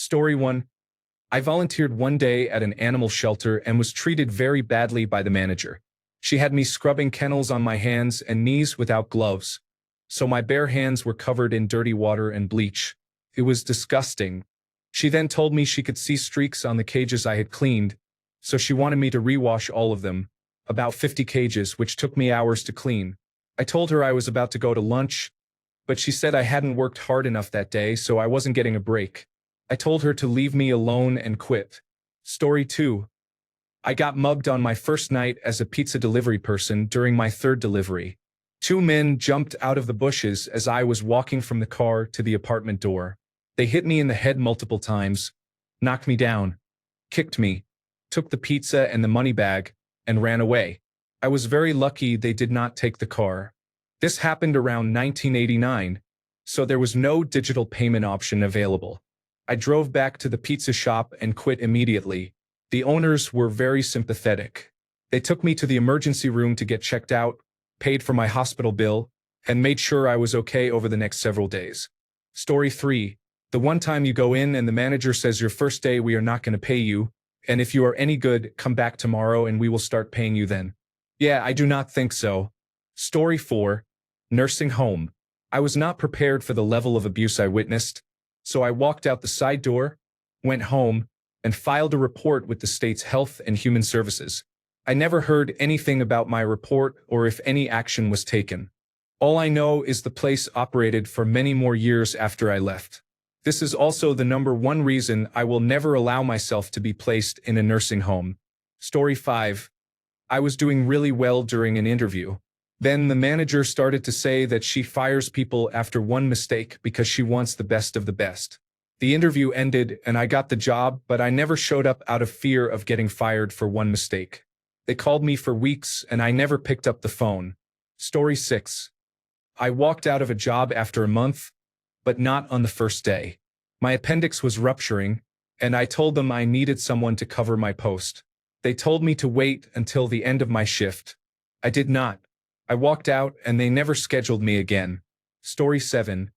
Story 1. I volunteered one day at an animal shelter and was treated very badly by the manager. She had me scrubbing kennels on my hands and knees without gloves, so my bare hands were covered in dirty water and bleach. It was disgusting. She then told me she could see streaks on the cages I had cleaned, so she wanted me to rewash all of them, about 50 cages, which took me hours to clean. I told her I was about to go to lunch, but she said I hadn't worked hard enough that day, so I wasn't getting a break. I told her to leave me alone and quit. Story 2. I got mugged on my first night as a pizza delivery person during my third delivery. Two men jumped out of the bushes as I was walking from the car to the apartment door. They hit me in the head multiple times, knocked me down, kicked me, took the pizza and the money bag, and ran away. I was very lucky they did not take the car. This happened around 1989, so there was no digital payment option available. I drove back to the pizza shop and quit immediately. The owners were very sympathetic. They took me to the emergency room to get checked out, paid for my hospital bill, and made sure I was okay over the next several days. Story 3. The one time you go in and the manager says your first day we are not going to pay you, and if you are any good, come back tomorrow and we will start paying you then. Yeah, I do not think so. Story 4. Nursing home. I was not prepared for the level of abuse I witnessed, so I walked out the side door, went home, and filed a report with the state's Health and Human Services. I never heard anything about my report or if any action was taken. All I know is the place operated for many more years after I left. This is also the number one reason I will never allow myself to be placed in a nursing home. Story 5. I was doing really well during an interview. Then the manager started to say that she fires people after one mistake because she wants the best of the best. The interview ended and I got the job, but I never showed up out of fear of getting fired for one mistake. They called me for weeks and I never picked up the phone. Story 6. I walked out of a job after a month, but not on the first day. My appendix was rupturing, and I told them I needed someone to cover my post. They told me to wait until the end of my shift. I did not. I walked out and they never scheduled me again. Story 7.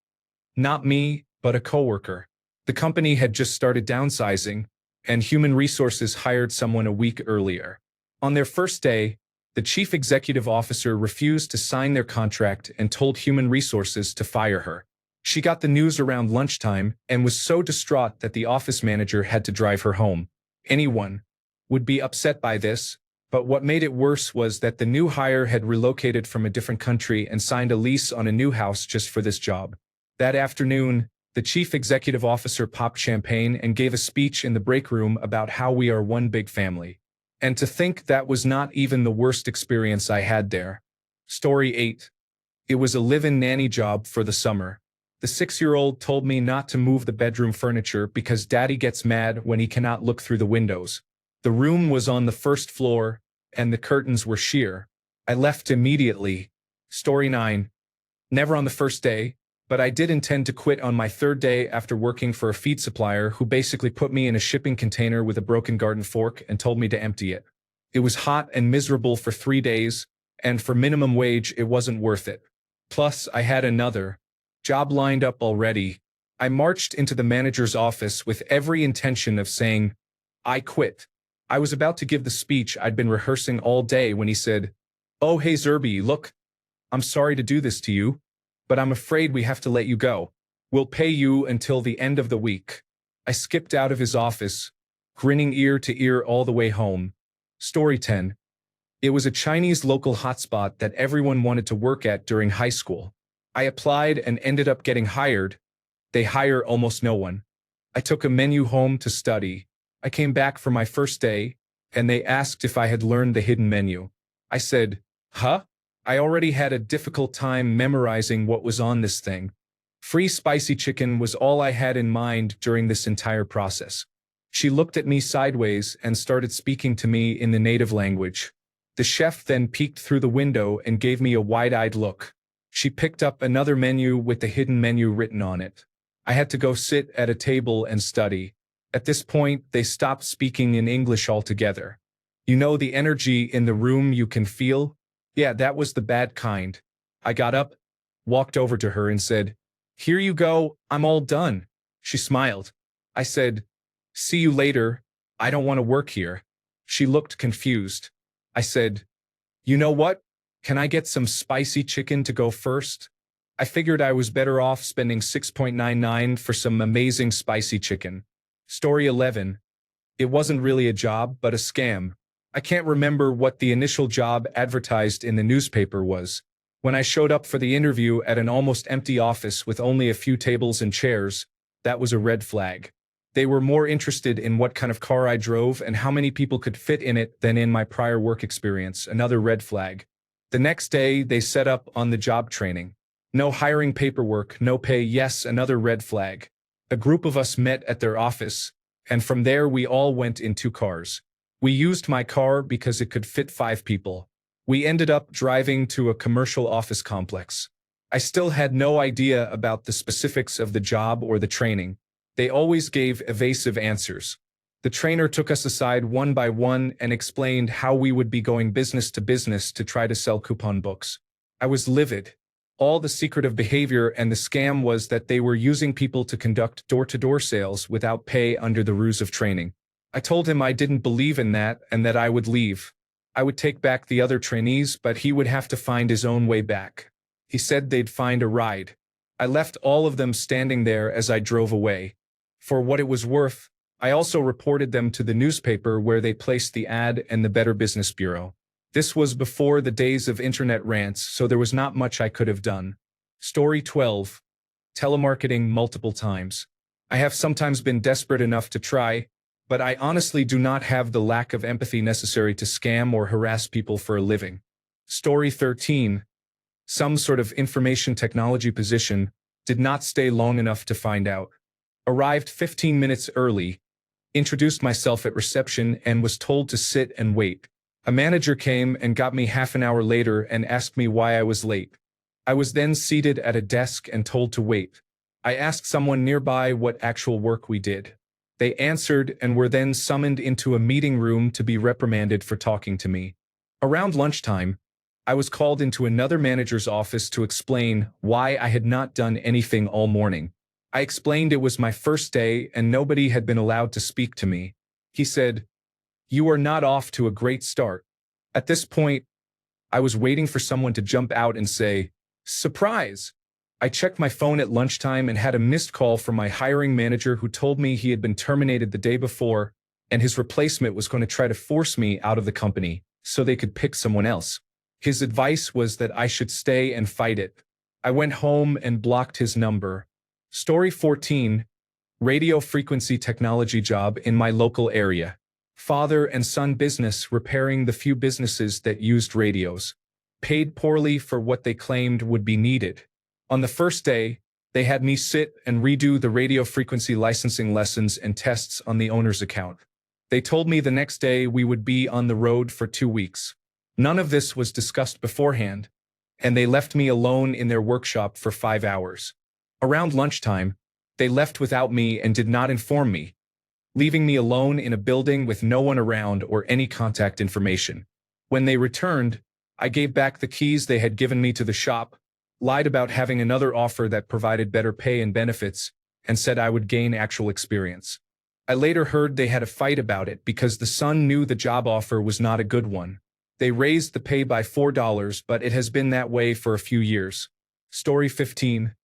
Not me, but a coworker. The company had just started downsizing, and Human Resources hired someone a week earlier. On their first day, the chief executive officer refused to sign their contract and told Human Resources to fire her. She got the news around lunchtime and was so distraught that the office manager had to drive her home. Anyone would be upset by this, but what made it worse was that the new hire had relocated from a different country and signed a lease on a new house just for this job. That afternoon, the chief executive officer popped champagne and gave a speech in the break room about how we are one big family. And to think that was not even the worst experience I had there. Story 8. It was a live-in nanny job for the summer. The 6-year-old told me not to move the bedroom furniture because daddy gets mad when he cannot look through the windows. The room was on the first floor, and the curtains were sheer. I left immediately. Story 9. Never on the first day, but I did intend to quit on my third day after working for a feed supplier who basically put me in a shipping container with a broken garden fork and told me to empty it. It was hot and miserable for 3 days, and for minimum wage it wasn't worth it. Plus, I had another job lined up already. I marched into the manager's office with every intention of saying, I quit. I was about to give the speech I'd been rehearsing all day when he said, "Oh hey Zerby, look, I'm sorry to do this to you, but I'm afraid we have to let you go. We'll pay you until the end of the week." I skipped out of his office, grinning ear to ear all the way home. Story 10. It was a Chinese local hotspot that everyone wanted to work at during high school. I applied and ended up getting hired. They hire almost no one. I took a menu home to study. I came back for my first day, and they asked if I had learned the hidden menu. I said, "Huh?" I already had a difficult time memorizing what was on this thing. Free spicy chicken was all I had in mind during this entire process. She looked at me sideways and started speaking to me in the native language. The chef then peeked through the window and gave me a wide-eyed look. She picked up another menu with the hidden menu written on it. I had to go sit at a table and study. At this point, they stopped speaking in English altogether. You know the energy in the room you can feel? Yeah, that was the bad kind. I got up, walked over to her and said, "Here you go, I'm all done." She smiled. I said, "See you later. I don't want to work here." She looked confused. I said, "You know what? Can I get some spicy chicken to go first?" I figured I was better off spending $6.99 for some amazing spicy chicken. Story 11. It wasn't really a job, but a scam. I can't remember what the initial job advertised in the newspaper was. When I showed up for the interview at an almost empty office with only a few tables and chairs, that was a red flag. They were more interested in what kind of car I drove and how many people could fit in it than in my prior work experience, another red flag. The next day, they set up on the job training. No hiring paperwork, no pay, yes, another red flag. A group of us met at their office, and from there we all went in 2 cars. We used my car because it could fit 5 people. We ended up driving to a commercial office complex. I still had no idea about the specifics of the job or the training. They always gave evasive answers. The trainer took us aside one by one and explained how we would be going business to try to sell coupon books. I was livid. All the secretive behavior and the scam was that they were using people to conduct door-to-door sales without pay under the ruse of training. I told him I didn't believe in that and that I would leave. I would take back the other trainees, but he would have to find his own way back. He said they'd find a ride. I left all of them standing there as I drove away. For what it was worth, I also reported them to the newspaper where they placed the ad and the Better Business Bureau. This was before the days of internet rants, so there was not much I could have done. Story 12. Telemarketing multiple times. I have sometimes been desperate enough to try, but I honestly do not have the lack of empathy necessary to scam or harass people for a living. Story 13. Some sort of information technology position, did not stay long enough to find out. Arrived 15 minutes early, introduced myself at reception and was told to sit and wait. A manager came and got me half an hour later and asked me why I was late. I was then seated at a desk and told to wait. I asked someone nearby what actual work we did. They answered and were then summoned into a meeting room to be reprimanded for talking to me. Around lunchtime, I was called into another manager's office to explain why I had not done anything all morning. I explained it was my first day and nobody had been allowed to speak to me. He said, "You are not off to a great start." At this point, I was waiting for someone to jump out and say, "Surprise!" I checked my phone at lunchtime and had a missed call from my hiring manager who told me he had been terminated the day before and his replacement was going to try to force me out of the company so they could pick someone else. His advice was that I should stay and fight it. I went home and blocked his number. Story 14. Radio frequency technology job in my local area. Father and son business repairing the few businesses that used radios. Paid poorly for what they claimed would be needed. On the first day, they had me sit and redo the radio frequency licensing lessons and tests on the owner's account. They told me the next day we would be on the road for 2 weeks. None of this was discussed beforehand, and they left me alone in their workshop for 5 hours. Around lunchtime, they left without me and did not inform me, leaving me alone in a building with no one around or any contact information. When they returned, I gave back the keys they had given me to the shop, lied about having another offer that provided better pay and benefits, and said I would gain actual experience. I later heard they had a fight about it because the son knew the job offer was not a good one. They raised the pay by $4, but it has been that way for a few years. Story 15.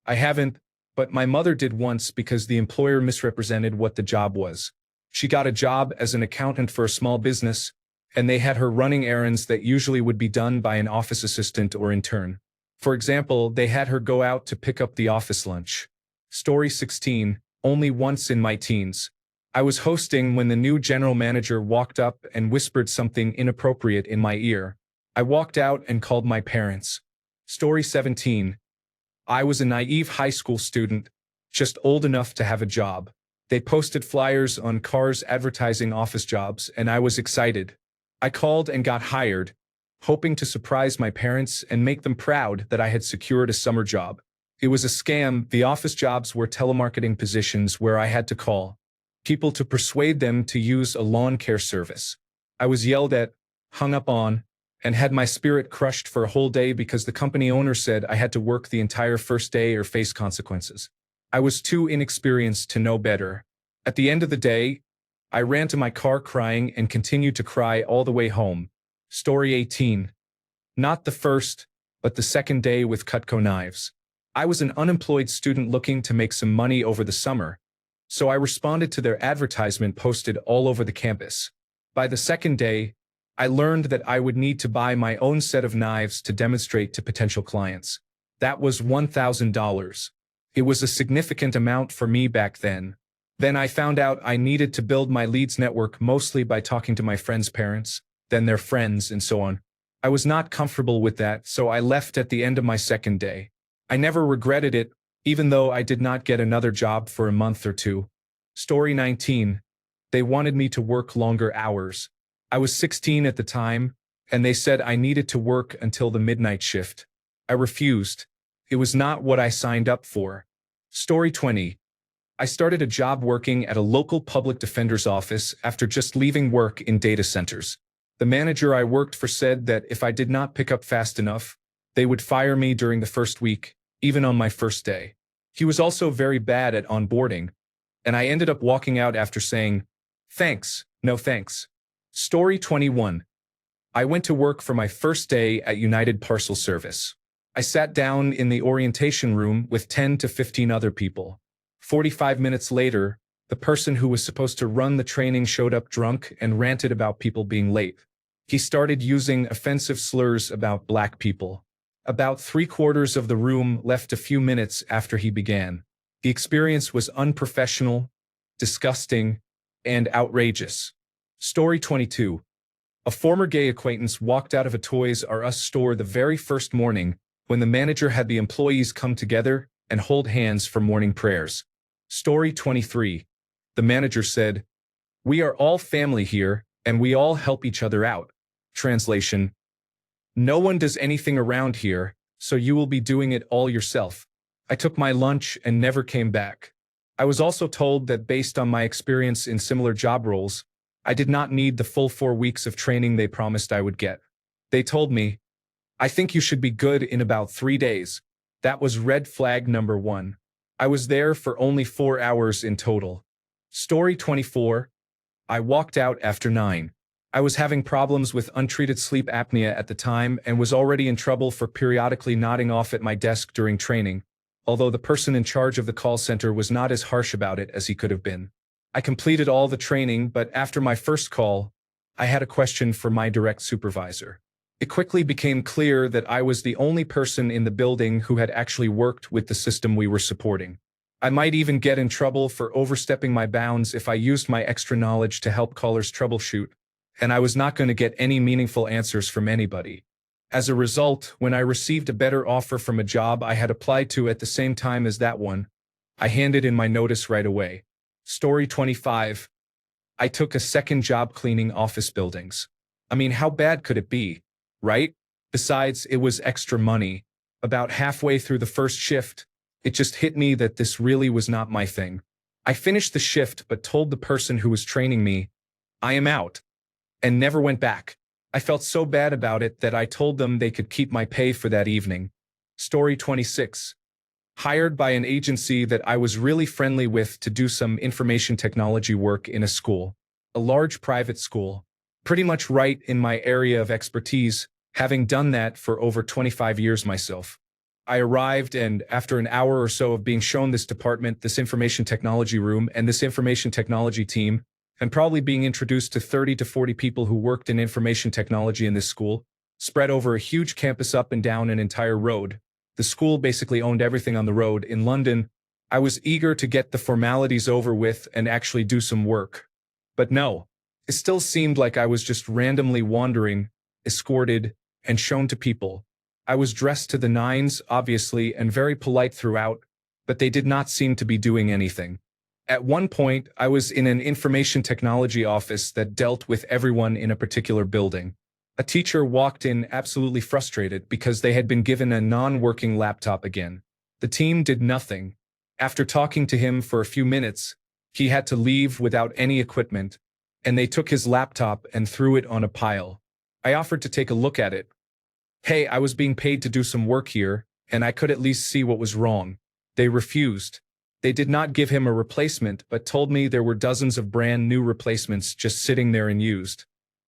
I haven't, but my mother did once because the employer misrepresented what the job was. She got a job as an accountant for a small business, and they had her running errands that usually would be done by an office assistant or intern. For example, they had her go out to pick up the office lunch. Story 16. Only once in my teens. I was hosting when the new general manager walked up and whispered something inappropriate in my ear. I walked out and called my parents. Story 17. I was a naive high school student, just old enough to have a job. They posted flyers on cars advertising office jobs, and I was excited. I called and got hired, hoping to surprise my parents and make them proud that I had secured a summer job. It was a scam. The office jobs were telemarketing positions where I had to call people to persuade them to use a lawn care service. I was yelled at, hung up on, and had my spirit crushed for a whole day because the company owner said I had to work the entire first day or face consequences. I was too inexperienced to know better. At the end of the day, I ran to my car crying and continued to cry all the way home. Story 18. Not the first, but the second day with Cutco knives. I was an unemployed student looking to make some money over the summer, so I responded to their advertisement posted all over the campus. By the second day, I learned that I would need to buy my own set of knives to demonstrate to potential clients. That was $1,000. It was a significant amount for me back then. Then I found out I needed to build my leads network mostly by talking to my friends' parents, then their friends, and so on. I was not comfortable with that, so I left at the end of my second day. I never regretted it, even though I did not get another job for a month or two. Story 19. They wanted me to work longer hours. I was 16 at the time, and they said I needed to work until the midnight shift. I refused. It was not what I signed up for. Story 20. I started a job working at a local public defender's office after just leaving work in data centers. The manager I worked for said that if I did not pick up fast enough, they would fire me during the first week, even on my first day. He was also very bad at onboarding, and I ended up walking out after saying, "Thanks, no thanks." Story 21. I went to work for my first day at United Parcel Service. I sat down in the orientation room with 10 to 15 other people. 45 minutes later, the person who was supposed to run the training showed up drunk and ranted about people being late. He started using offensive slurs about black people. About 3/4 of the room left a few minutes after he began. The experience was unprofessional, disgusting, and outrageous. Story 22. A former gay acquaintance walked out of a Toys R Us store the very first morning when the manager had the employees come together and hold hands for morning prayers. Story 23. The manager said, "We are all family here, and we all help each other out." Translation: no one does anything around here, so you will be doing it all yourself. I took my lunch and never came back. I was also told that based on my experience in similar job roles, I did not need the full 4 weeks of training they promised I would get. They told me, "I think you should be good in about 3 days." That was red flag number 1. I was there for only 4 hours in total. Story 24. I walked out after 9. I was having problems with untreated sleep apnea at the time and was already in trouble for periodically nodding off at my desk during training, although the person in charge of the call center was not as harsh about it as he could have been. I completed all the training, but after my first call, I had a question for my direct supervisor. It quickly became clear that I was the only person in the building who had actually worked with the system we were supporting. I might even get in trouble for overstepping my bounds if I used my extra knowledge to help callers troubleshoot, and I was not going to get any meaningful answers from anybody. As a result, when I received a better offer from a job I had applied to at the same time as that one, I handed in my notice right away. Story 25. I took a second job cleaning office buildings. I mean, how bad could it be, right? Besides, it was extra money. About halfway through the first shift, it just hit me that this really was not my thing. I finished the shift but told the person who was training me, "I am out," and never went back. I felt so bad about it that I told them they could keep my pay for that evening. Story 26. Hired by an agency that I was really friendly with to do some information technology work in a school. A large private school. Pretty much right in my area of expertise, having done that for over 25 years myself. I arrived and, after an hour or so of being shown this department, this information technology room, and this information technology team, and probably being introduced to 30 to 40 people who worked in information technology in this school, spread over a huge campus up and down an entire road. The school basically owned everything on the road in London. I was eager to get the formalities over with and actually do some work. But no, it still seemed like I was just randomly wandering, escorted, and shown to people. I was dressed to the nines, obviously, and very polite throughout, but they did not seem to be doing anything. At one point, I was in an information technology office that dealt with everyone in a particular building. A teacher walked in absolutely frustrated because they had been given a non-working laptop again. The team did nothing. After talking to him for a few minutes, he had to leave without any equipment, and they took his laptop and threw it on a pile. I offered to take a look at it. Hey, I was being paid to do some work here, and I could at least see what was wrong. They refused. They did not give him a replacement but told me there were dozens of brand new replacements just sitting there unused.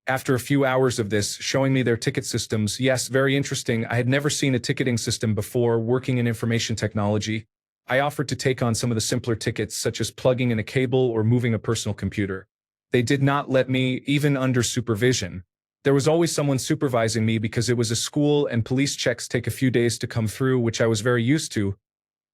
After a few hours of this, showing me their ticket systems, yes, very interesting, I had never seen a ticketing system before working in information technology. I offered to take on some of the simpler tickets such as plugging in a cable or moving a personal computer. They did not let me, even under supervision. There was always someone supervising me because it was a school and police checks take a few days to come through, which I was very used to,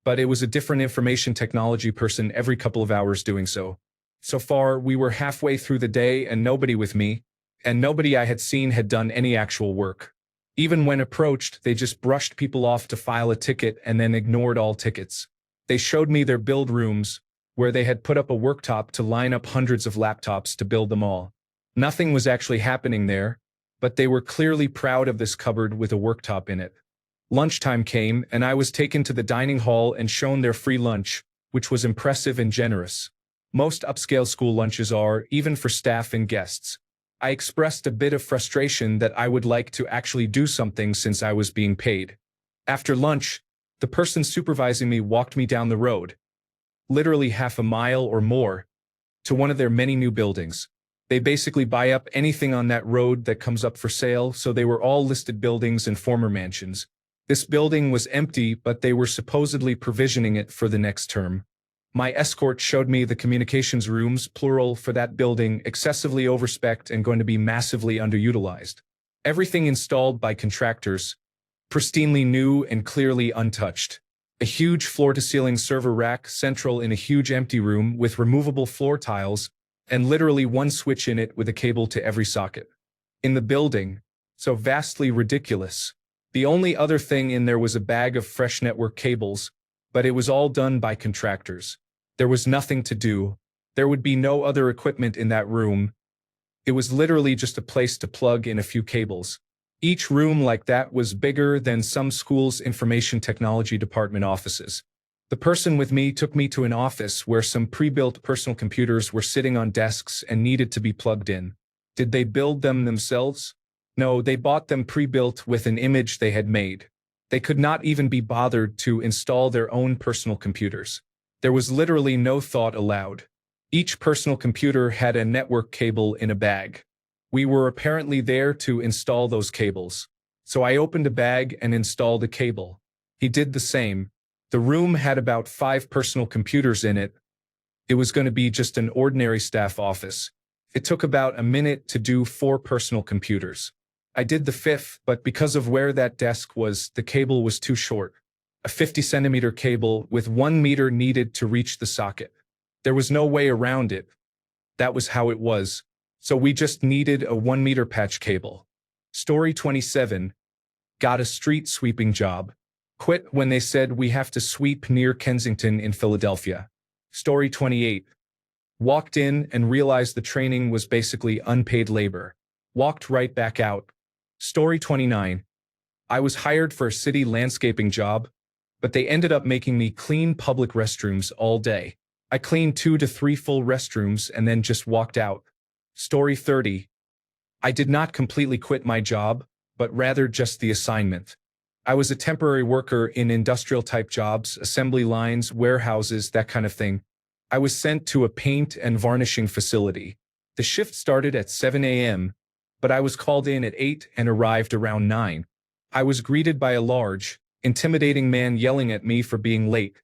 but it was a different information technology person every couple of hours doing so. So far, we were halfway through the day and nobody with me, and nobody I had seen had done any actual work. Even when approached, they just brushed people off to file a ticket and then ignored all tickets. They showed me their build rooms, where they had put up a worktop to line up hundreds of laptops to build them all. Nothing was actually happening there, but they were clearly proud of this cupboard with a worktop in it. Lunchtime came, and I was taken to the dining hall and shown their free lunch, which was impressive and generous. Most upscale school lunches are, even for staff and guests. I expressed a bit of frustration that I would like to actually do something since I was being paid. After lunch, the person supervising me walked me down the road, literally half a mile or more, to one of their many new buildings. They basically buy up anything on that road that comes up for sale, so they were all listed buildings and former mansions. This building was empty, but they were supposedly provisioning it for the next term. My escort showed me the communications rooms, plural, for that building, excessively overspec'd and going to be massively underutilized. Everything installed by contractors, pristinely new and clearly untouched. A huge floor-to-ceiling server rack central in a huge empty room with removable floor tiles, and literally one switch in it with a cable to every socket. In the building, so vastly ridiculous. The only other thing in there was a bag of fresh network cables, but it was all done by contractors. There was nothing to do. There would be no other equipment in that room. It was literally just a place to plug in a few cables. Each room like that was bigger than some school's information technology department offices. The person with me took me to an office where some pre-built personal computers were sitting on desks and needed to be plugged in. Did they build them themselves? No, they bought them pre-built with an image they had made. They could not even be bothered to install their own personal computers. There was literally no thought allowed. Each personal computer had a network cable in a bag. We were apparently there to install those cables. So I opened a bag and installed a cable. He did the same. The room had about 5 personal computers in it. It was going to be just an ordinary staff office. It took about a minute to do 4 personal computers. I did the 5th, but because of where that desk was, the cable was too short. A 50-centimeter cable with 1 meter needed to reach the socket. There was no way around it. That was how it was. So we just needed a 1 meter patch cable. Story 27. Got a street sweeping job. Quit when they said we have to sweep near Kensington in Philadelphia. Story 28. Walked in and realized the training was basically unpaid labor. Walked right back out. Story 29. I was hired for a city landscaping job, but they ended up making me clean public restrooms all day. I cleaned 2 to 3 full restrooms and then just walked out. Story 30. I did not completely quit my job, but rather just the assignment. I was a temporary worker in industrial-type jobs, assembly lines, warehouses, that kind of thing. I was sent to a paint and varnishing facility. The shift started at 7 a.m., but I was called in at 8 and arrived around 9. I was greeted by a large, intimidating man yelling at me for being late,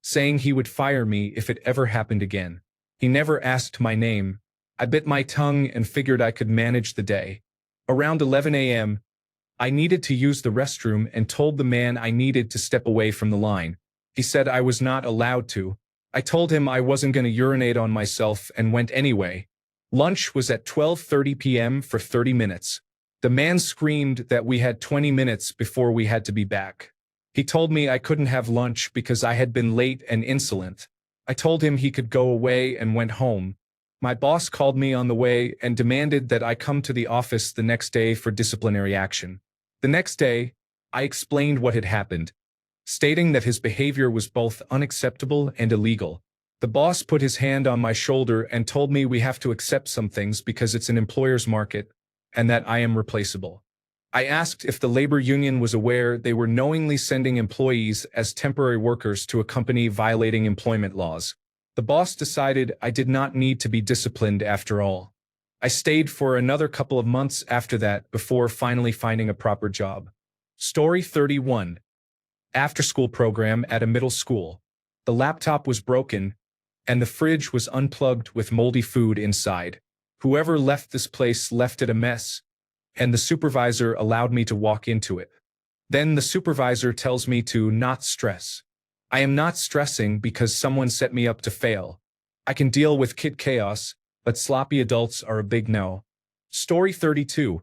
saying he would fire me if it ever happened again. He never asked my name. I bit my tongue and figured I could manage the day. Around 11 a.m., I needed to use the restroom and told the man I needed to step away from the line. He said I was not allowed to. I told him I wasn't going to urinate on myself and went anyway. Lunch was at 12:30 p.m. for 30 minutes. The man screamed that we had 20 minutes before we had to be back. He told me I couldn't have lunch because I had been late and insolent. I told him he could go away and went home. My boss called me on the way and demanded that I come to the office the next day for disciplinary action. The next day, I explained what had happened, stating that his behavior was both unacceptable and illegal. The boss put his hand on my shoulder and told me we have to accept some things because it's an employer's market, and that I am replaceable. I asked if the labor union was aware they were knowingly sending employees as temporary workers to a company violating employment laws. The boss decided I did not need to be disciplined after all. I stayed for another couple of months after that before finally finding a proper job. Story 31. After-school program at a middle school. The laptop was broken, and the fridge was unplugged with moldy food inside. Whoever left this place left it a mess, and the supervisor allowed me to walk into it. Then the supervisor tells me to not stress. I am not stressing because someone set me up to fail. I can deal with kid chaos, but sloppy adults are a big no. Story 32.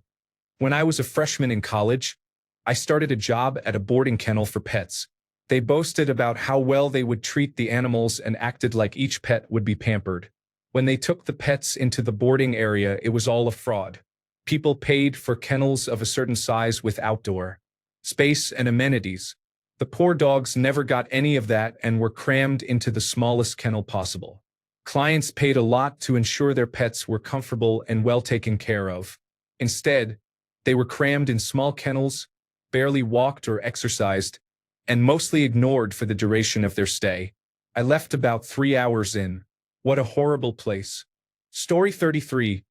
When I was a freshman in college, I started a job at a boarding kennel for pets. They boasted about how well they would treat the animals and acted like each pet would be pampered. When they took the pets into the boarding area, it was all a fraud. People paid for kennels of a certain size with outdoor space and amenities. The poor dogs never got any of that and were crammed into the smallest kennel possible. Clients paid a lot to ensure their pets were comfortable and well taken care of. Instead, they were crammed in small kennels, barely walked or exercised, and mostly ignored for the duration of their stay. I left about 3 hours in. What a horrible place. Story 33.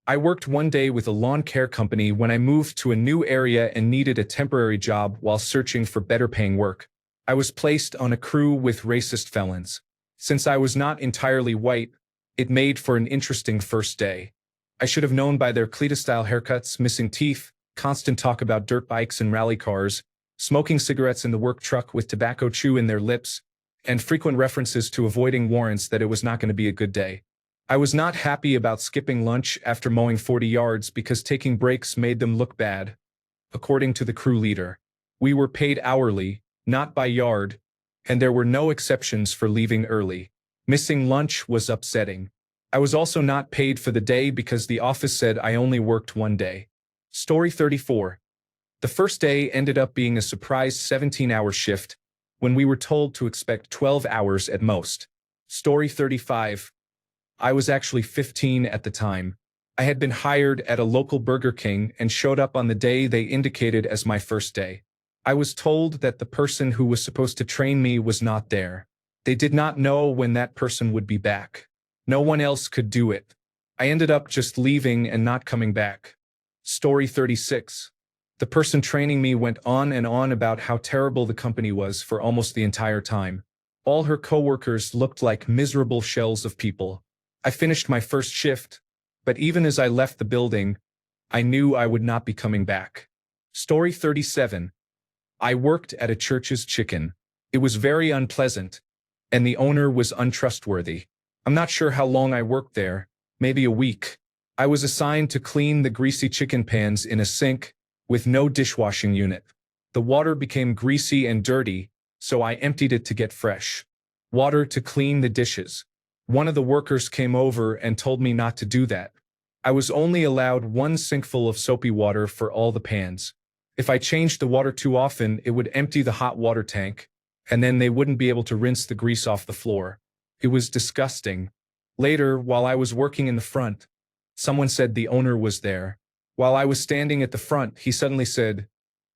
I worked one day with a lawn care company when I moved to a new area and needed a temporary job while searching for better paying work. I was placed on a crew with racist felons. Since I was not entirely white, it made for an interesting first day. I should have known by their Cletus-style haircuts, missing teeth, constant talk about dirt bikes and rally cars, smoking cigarettes in the work truck with tobacco chew in their lips, and frequent references to avoiding warrants that it was not going to be a good day. I was not happy about skipping lunch after mowing 40 yards because taking breaks made them look bad. According to the crew leader, we were paid hourly, not by yard, and there were no exceptions for leaving early. Missing lunch was upsetting. I was also not paid for the day because the office said I only worked one day. Story 34. The first day ended up being a surprise 17-hour shift when we were told to expect 12 hours at most. Story 35. I was actually 15 at the time. I had been hired at a local Burger King and showed up on the day they indicated as my first day. I was told that the person who was supposed to train me was not there. They did not know when that person would be back. No one else could do it. I ended up just leaving and not coming back. Story 36. The person training me went on and on about how terrible the company was for almost the entire time. All her coworkers looked like miserable shells of people. I finished my first shift, but even as I left the building, I knew I would not be coming back. Story 37. I worked at a church's chicken. It was very unpleasant, and the owner was untrustworthy. I'm not sure how long I worked there, maybe a week. I was assigned to clean the greasy chicken pans in a sink with no dishwashing unit. The water became greasy and dirty, so I emptied it to get fresh water to clean the dishes. One of the workers came over and told me not to do that. I was only allowed one sinkful of soapy water for all the pans. If I changed the water too often, it would empty the hot water tank, and then they wouldn't be able to rinse the grease off the floor. It was disgusting. Later, while I was working in the front, someone said the owner was there. While I was standing at the front, he suddenly said,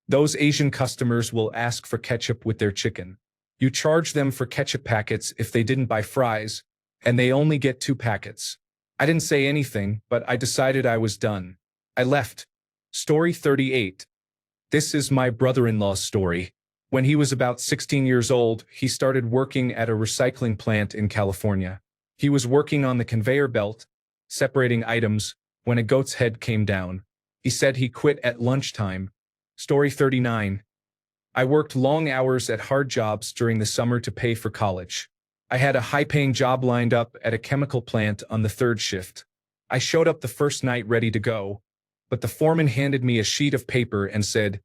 "Those Asian customers will ask for ketchup with their chicken. You charge them for ketchup packets if they didn't buy fries, and they only get 2 packets." I didn't say anything, but I decided I was done. I left. Story 38. This is my brother-in-law's story. When he was about 16 years old, he started working at a recycling plant in California. He was working on the conveyor belt, separating items, when a goat's head came down. He said he quit at lunchtime. Story 39. I worked long hours at hard jobs during the summer to pay for college. I had a high-paying job lined up at a chemical plant on the 3rd shift. I showed up the first night ready to go, but the foreman handed me a sheet of paper and said,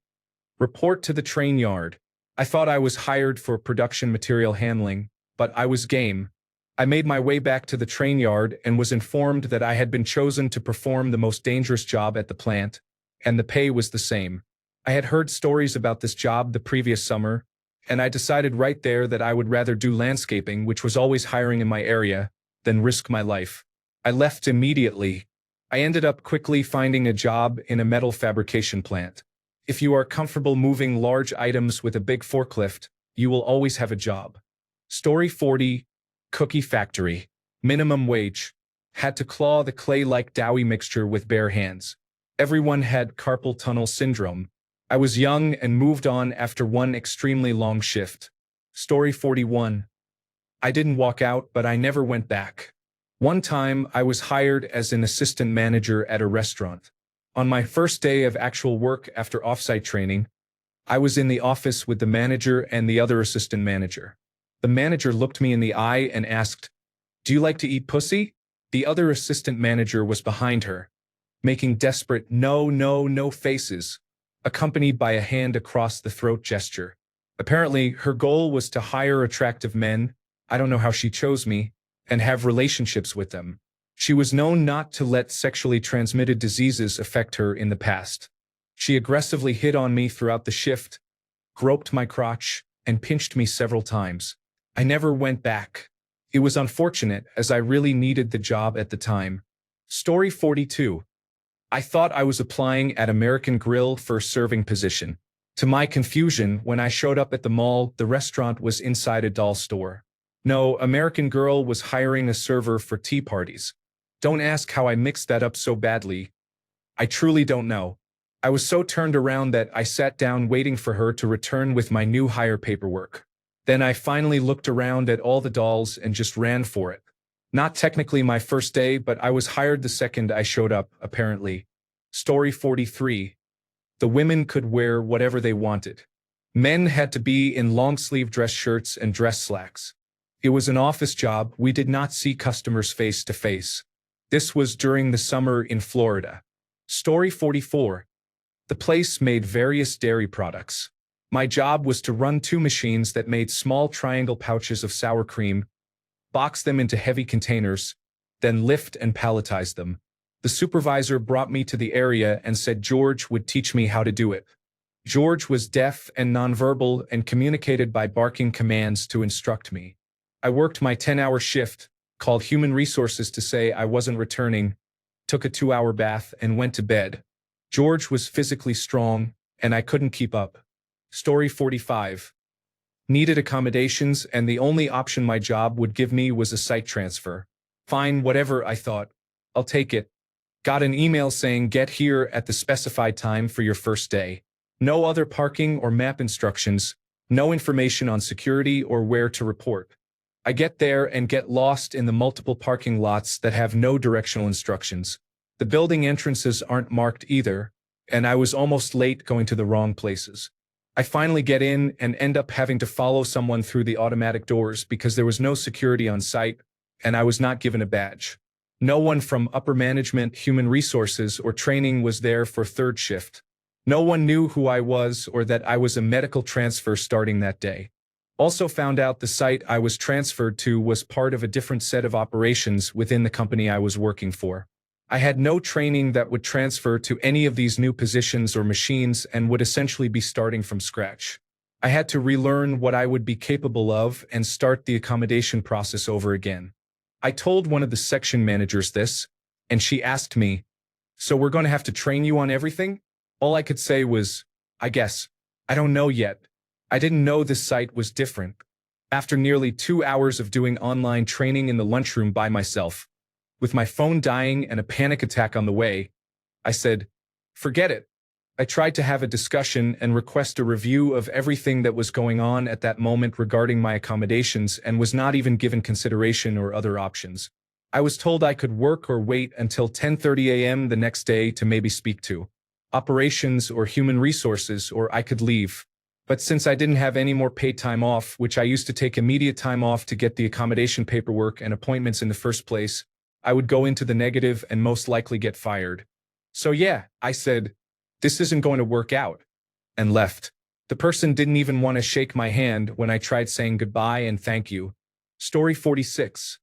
"Report to the train yard." I thought I was hired for production material handling, but I was game. I made my way back to the train yard and was informed that I had been chosen to perform the most dangerous job at the plant, and the pay was the same. I had heard stories about this job the previous summer, and I decided right there that I would rather do landscaping, which was always hiring in my area, than risk my life. I left immediately. I ended up quickly finding a job in a metal fabrication plant. If you are comfortable moving large items with a big forklift, you will always have a job. Story 40, Cookie Factory. Minimum wage. Had to claw the clay-like doughy mixture with bare hands. Everyone had carpal tunnel syndrome. I was young and moved on after one extremely long shift. Story 41. I didn't walk out, but I never went back. One time, I was hired as an assistant manager at a restaurant. On my first day of actual work after offsite training, I was in the office with the manager and the other assistant manager. The manager looked me in the eye and asked, "Do you like to eat pussy?" The other assistant manager was behind her, making desperate no faces, accompanied by a hand across the throat gesture. Apparently, her goal was to hire attractive men, I don't know how she chose me, and have relationships with them. She was known not to let sexually transmitted diseases affect her in the past. She aggressively hit on me throughout the shift, groped my crotch, and pinched me several times. I never went back. It was unfortunate, as I really needed the job at the time. Story 42. I thought I was applying at American Grill for a serving position. To my confusion, when I showed up at the mall, the restaurant was inside a doll store. No, American Girl was hiring a server for tea parties. Don't ask how I mixed that up so badly. I truly don't know. I was so turned around that I sat down waiting for her to return with my new hire paperwork. Then I finally looked around at all the dolls and just ran for it. Not technically my first day, but I was hired the second I showed up, apparently. Story 43. The women could wear whatever they wanted. Men had to be in long-sleeve dress shirts and dress slacks. It was an office job. We did not see customers face to face. This was during the summer in Florida. Story 44. The place made various dairy products. My job was to run two machines that made small triangle pouches of sour cream, box them into heavy containers, then lift and palletize them. The supervisor brought me to the area and said George would teach me how to do it. George was deaf and nonverbal and communicated by barking commands to instruct me. I worked my 10-hour shift, called human resources to say I wasn't returning, took a 2-hour bath, and went to bed. George was physically strong, and I couldn't keep up. Story 45. Needed accommodations, and the only option my job would give me was a site transfer. Fine, whatever, I thought. I'll take it. Got an email saying get here at the specified time for your first day. No other parking or map instructions, no information on security or where to report. I get there and get lost in the multiple parking lots that have no directional instructions. The building entrances aren't marked either, and I was almost late going to the wrong places. I finally get in and end up having to follow someone through the automatic doors because there was no security on site, and I was not given a badge. No one from upper management, human resources, or training was there for third shift. No one knew who I was or that I was a medical transfer starting that day. Also found out the site I was transferred to was part of a different set of operations within the company I was working for. I had no training that would transfer to any of these new positions or machines and would essentially be starting from scratch. I had to relearn what I would be capable of and start the accommodation process over again. I told one of the section managers this, and she asked me, "So we're going to have to train you on everything?" All I could say was, "I guess. I don't know yet." I didn't know this site was different. After nearly 2 hours of doing online training in the lunchroom by myself, with my phone dying and a panic attack on the way, I said, "Forget it." I tried to have a discussion and request a review of everything that was going on at that moment regarding my accommodations and was not even given consideration or other options. I was told I could work or wait until 10:30 a.m. the next day to maybe speak to operations or human resources, or I could leave. But since I didn't have any more paid time off, which I used to take immediate time off to get the accommodation paperwork and appointments in the first place, I would go into the negative and most likely get fired. So yeah, I said, "This isn't going to work out," and left. The person didn't even want to shake my hand when I tried saying goodbye and thank you. Story 46.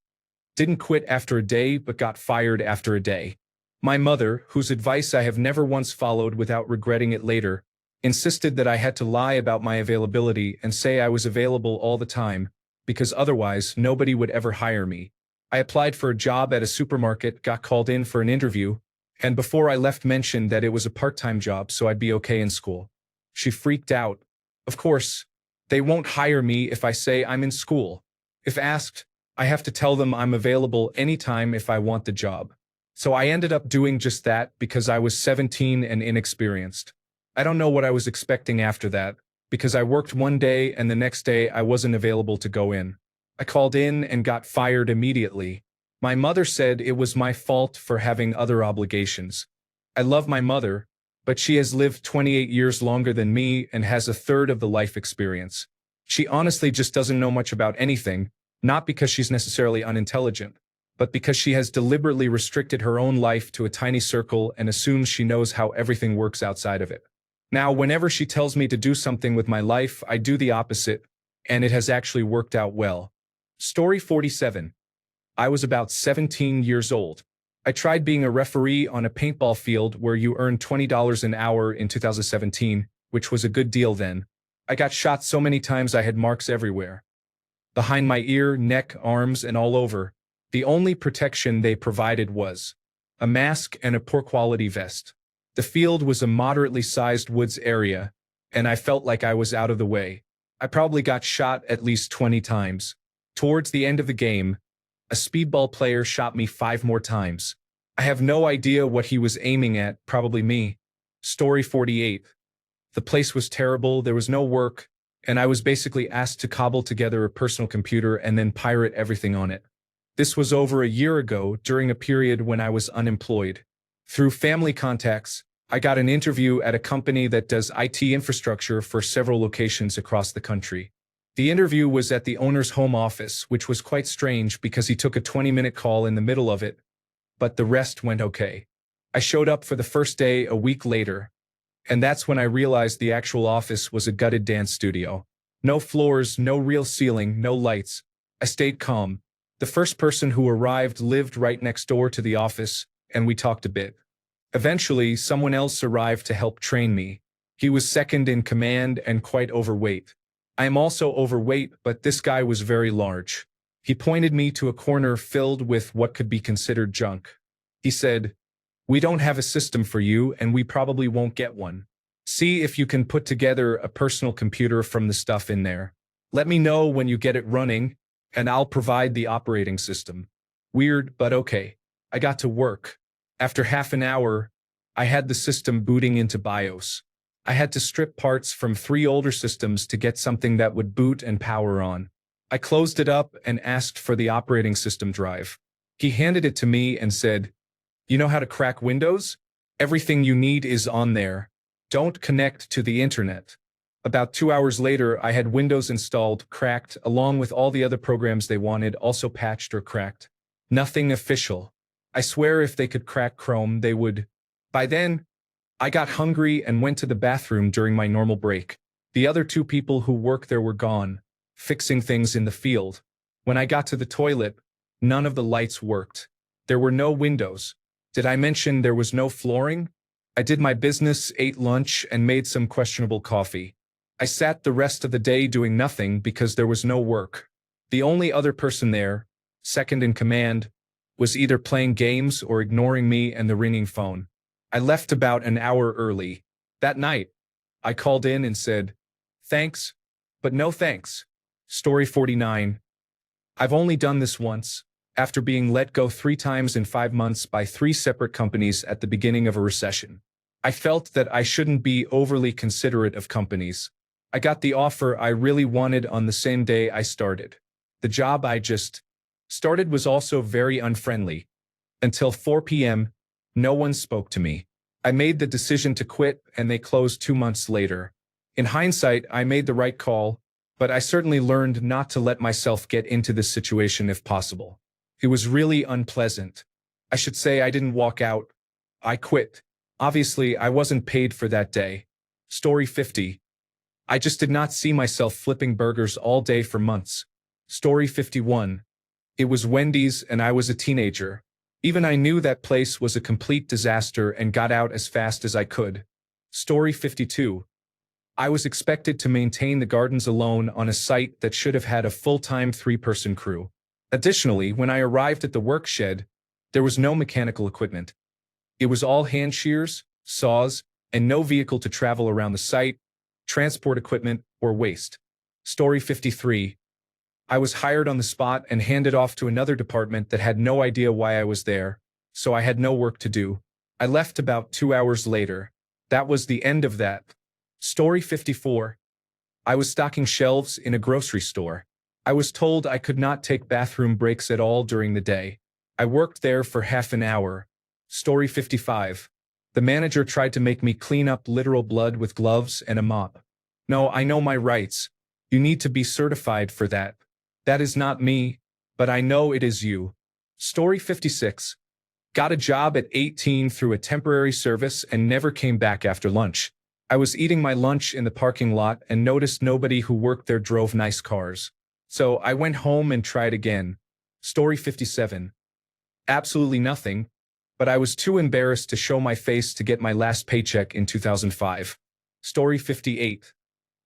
Didn't quit after a day but got fired after a day. My mother, whose advice I have never once followed without regretting it later, insisted that I had to lie about my availability and say I was available all the time, because otherwise nobody would ever hire me. I applied for a job at a supermarket, got called in for an interview, And before I left mentioned that it was a part-time job so I'd be okay in school. She freaked out. Of course, they won't hire me if I say I'm in school. If asked, I have to tell them I'm available anytime if I want the job. So I ended up doing just that because I was 17 and inexperienced. I don't know what I was expecting after that, because I worked one day and the next day I wasn't available to go in. I called in and got fired immediately. My mother said it was my fault for having other obligations. I love my mother, but she has lived 28 years longer than me and has a third of the life experience. She honestly just doesn't know much about anything, not because she's necessarily unintelligent, but because she has deliberately restricted her own life to a tiny circle and assumes she knows how everything works outside of it. Now, whenever she tells me to do something with my life, I do the opposite, and it has actually worked out well. Story 47. I was about 17 years old. I tried being a referee on a paintball field where you earn $20 an hour in 2017, which was a good deal then. I got shot so many times I had marks everywhere. Behind my ear, neck, arms, and all over. The only protection they provided was a mask and a poor quality vest. The field was a moderately sized woods area, and I felt like I was out of the way. I probably got shot at least 20 times. Towards the end of the game, a speedball player shot me 5 more times. I have no idea what he was aiming at, probably me. Story 48. The place was terrible, there was no work, and I was basically asked to cobble together a personal computer and then pirate everything on it. This was over a year ago, during a period when I was unemployed. Through family contacts, I got an interview at a company that does IT infrastructure for several locations across the country. The interview was at the owner's home office, which was quite strange because he took a 20-minute call in the middle of it, but the rest went okay. I showed up for the first day a week later, and that's when I realized the actual office was a gutted dance studio. No floors, no real ceiling, no lights. I stayed calm. The first person who arrived lived right next door to the office, and we talked a bit. Eventually, someone else arrived to help train me. He was second in command and quite overweight. I am also overweight, but this guy was very large. He pointed me to a corner filled with what could be considered junk. He said, "We don't have a system for you, and we probably won't get one. See if you can put together a personal computer from the stuff in there. Let me know when you get it running, and I'll provide the operating system." Weird, but okay. I got to work. After half an hour, I had the system booting into BIOS. I had to strip parts from 3 older systems to get something that would boot and power on. I closed it up and asked for the operating system drive. He handed it to me and said, "You know how to crack Windows? Everything you need is on there. Don't connect to the internet." About 2 hours later, I had Windows installed, cracked, along with all the other programs they wanted, also patched or cracked. Nothing official. I swear if they could crack Chrome, they would. By then, I got hungry and went to the bathroom during my normal break. The other 2 people who worked there were gone, fixing things in the field. When I got to the toilet, none of the lights worked. There were no windows. Did I mention there was no flooring? I did my business, ate lunch, and made some questionable coffee. I sat the rest of the day doing nothing because there was no work. The only other person there, second in command, was either playing games or ignoring me and the ringing phone. I left about an hour early. That night, I called in and said, "Thanks, but no thanks." Story 49. I've only done this once, after being let go 3 times in 5 months by 3 separate companies at the beginning of a recession. I felt that I shouldn't be overly considerate of companies. I got the offer I really wanted on the same day I started. The job I just started was also very unfriendly. Until 4 p.m., no one spoke to me. I made the decision to quit, and they closed 2 months later. In hindsight, I made the right call, but I certainly learned not to let myself get into this situation if possible. It was really unpleasant. I should say I didn't walk out. I quit. Obviously, I wasn't paid for that day. Story 50. I just did not see myself flipping burgers all day for months. Story 51. It was Wendy's and I was a teenager. Even I knew that place was a complete disaster and got out as fast as I could. Story 52. I was expected to maintain the gardens alone on a site that should have had a full-time 3-person crew. Additionally, when I arrived at the work shed, there was no mechanical equipment. It was all hand shears, saws, and no vehicle to travel around the site, transport equipment, or waste. Story 53. I was hired on the spot and handed off to another department that had no idea why I was there, so I had no work to do. I left about 2 hours later. That was the end of that. Story 54. I was stocking shelves in a grocery store. I was told I could not take bathroom breaks at all during the day. I worked there for half an hour. Story 55. The manager tried to make me clean up literal blood with gloves and a mop. No, I know my rights. You need to be certified for that. That is not me, but I know it is you. Story 56. Got a job at 18 through a temporary service and never came back after lunch. I was eating my lunch in the parking lot and noticed nobody who worked there drove nice cars. So I went home and tried again. Story 57. Absolutely nothing, but I was too embarrassed to show my face to get my last paycheck in 2005. Story 58.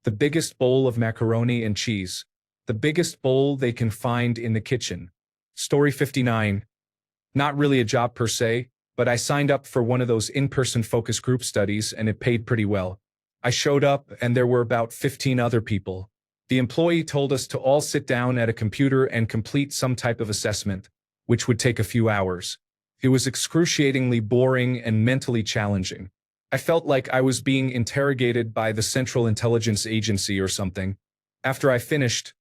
The biggest bowl of macaroni and cheese. The biggest bowl they can find in the kitchen. Story 59. Not really a job per se, but I signed up for one of those in-person focus group studies and it paid pretty well. I showed up and there were about 15 other people. The employee told us to all sit down at a computer and complete some type of assessment, which would take a few hours. It was excruciatingly boring and mentally challenging. I felt like I was being interrogated by the Central Intelligence Agency or something. After I finished,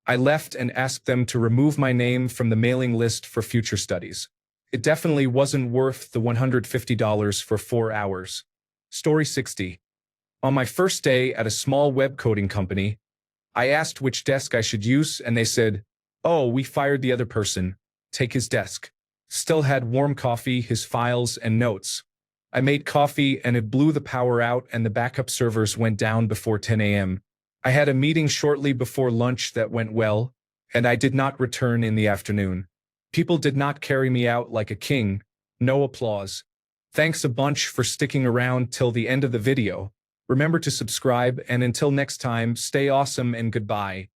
I left and asked them to remove my name from the mailing list for future studies. It definitely wasn't worth the $150 for 4 hours. Story 60. On my first day at a small web coding company, I asked which desk I should use and they said, "Oh, we fired the other person. Take his desk." Still had warm coffee, his files, and notes. I made coffee and it blew the power out and the backup servers went down before 10 a.m. I had a meeting shortly before lunch that went well, and I did not return in the afternoon. People did not carry me out like a king. No applause. Thanks a bunch for sticking around till the end of the video. Remember to subscribe and until next time, stay awesome and goodbye.